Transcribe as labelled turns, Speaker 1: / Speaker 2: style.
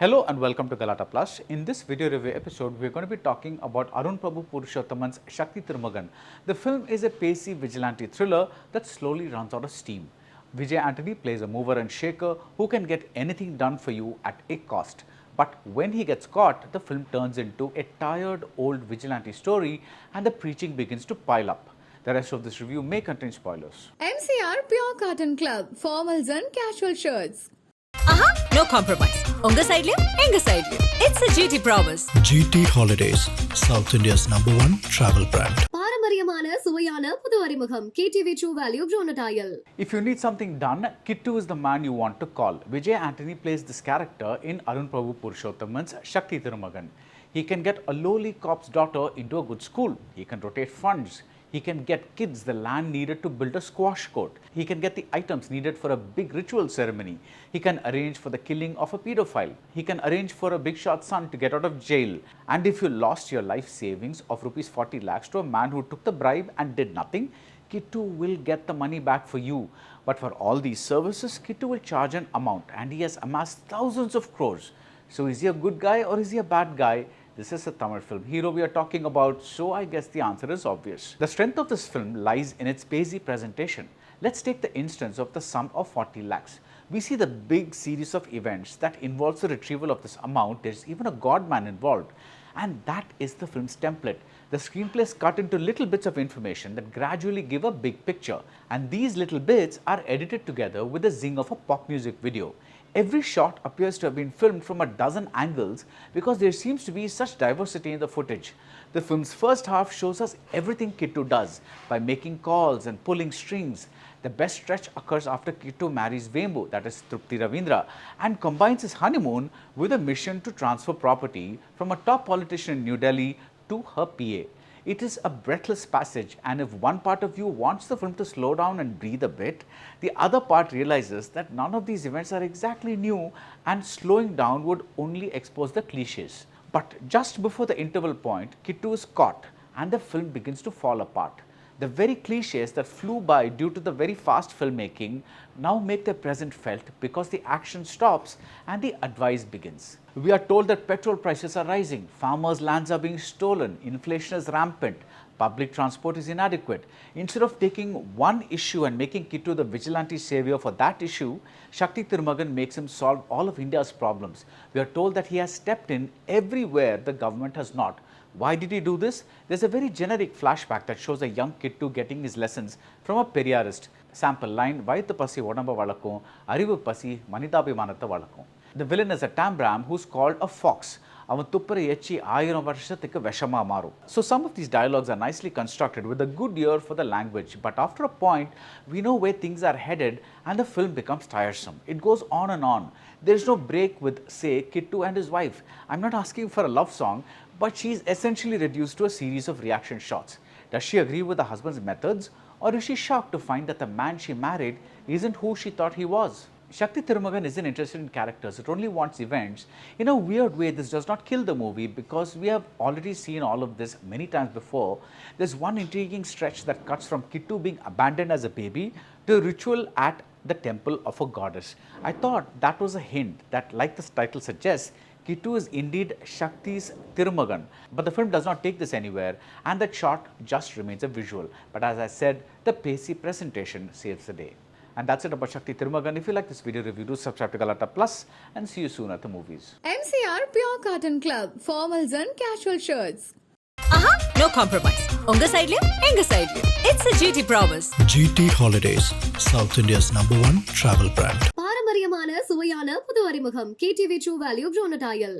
Speaker 1: Hello and welcome to Galatta Plus. In this video review episode, we are going to be talking about Arun Prabu Purushothaman's Shakthi Thirumagan. The film is a pacey vigilante thriller that slowly runs out of steam. Vijay Antony plays a mover and shaker who can get anything done for you at a cost. But when he gets caught, the film turns into a tired old vigilante story and the preaching begins to pile up. The rest of this review may contain spoilers.
Speaker 2: MCR Pure Cotton Club, formals and casual shirts.
Speaker 3: No compromise. Unga side liyo, enga side liyo. It's a GT promise.
Speaker 4: GT Holidays, South India's #1 travel brand.
Speaker 2: பாரம்பரியமான சுவையான புது அறிமுகம் KTV True Value Grown-Tile.
Speaker 1: If you need something done, Kittu is the man you want to call. Vijay Antony plays this character in Arun Prabu Purushothaman's Shakthi Thirumagan. He can get a lowly cop's daughter into a good school. He can rotate funds. He can get kids the land needed to build a squash court. He can get the items needed for a big ritual ceremony. He can arrange for the killing of a pedophile. He can arrange for a big shot son to get out of jail. And if you lost your life savings of rupees 40 lakhs to a man who took the bribe and did nothing, Kittu will get the money back for you. But for all these services, Kittu will charge an amount and he has amassed thousands of crores. So is he a good guy or is he a bad guy? This is a Tamil film hero we are talking about, so I guess the answer is obvious. The strength of this film lies in its pacey presentation. Let's take the instance of the sum of 40 lakhs. We see the big series of events that involves the retrieval of this amount. There's even a godman involved. And that is the film's template. The screenplay is cut into little bits of information that gradually give a big picture. And these little bits are edited together with the zing of a pop music video. Every shot appears to have been filmed from a dozen angles because there seems to be such diversity in the footage. The film's first half shows us everything Kittu does by making calls and pulling strings. The best stretch occurs after Kittu marries Vembu, that is Trupti Ravindra, and combines his honeymoon with a mission to transfer property from a top politician in New Delhi to her PA. It is a breathless passage, and if one part of you wants the film to slow down and breathe a bit, the other part realizes that none of these events are exactly new and slowing down would only expose the cliches. But just before the interval point, Kittu is caught and the film begins to fall apart. The very cliches that flew by due to the very fast filmmaking now make their presence felt because the action stops and the advice begins. We are told that petrol prices are rising, farmers' lands are being stolen, inflation is rampant, public transport is inadequate. Instead of taking one issue and making Kittu the vigilante savior for that issue, Shakthi Thirumagan makes him solve all of India's problems. We are told that he has stepped in everywhere the government has not. Why did he do this? There's a very generic flashback that shows a young Kittu getting his lessons from a Periyarist. Sample line, Vayathu Pasi Odamba Valakum, Arivu Pasi Manithabhimanatha Valakum. The villain is a Tambram who's called a fox. So some of these dialogues are nicely constructed with a good ear for the language, but after a point, we know where things are headed and the film becomes tiresome. It goes on and on. There's no break with, say, Kittu and his wife. I'm not asking for a love song, but she's essentially reduced to a series of reaction shots. Does she agree with the husband's methods, or is she shocked to find that the man she married isn't who she thought he was? Shakthi Thirumagan isn't interested in characters, it only wants events. In a weird way, this does not kill the movie because we have already seen all of this many times before. There's one intriguing stretch that cuts from Kittu being abandoned as a baby to a ritual at the temple of a goddess. I thought that was a hint that, like the title suggests, Kittu is indeed Shakti's Thirumagan. But the film does not take this anywhere and that shot just remains a visual. But as I said, the pacey presentation saves the day. And that's it about Shakthi Thirumagan. If you like this video review, do subscribe to Galatta Plus and see you soon at the movies.
Speaker 2: MCR Pure Cotton Club, formals and casual shirts.
Speaker 3: No compromise. Unga side liyo, enga side liyo. It's a GT promise.
Speaker 4: GT Holidays, South India's #1 travel brand.
Speaker 2: பாரம்பரியமான சுவையான புது அறிமுகம் KTV True Value Grown-Tile.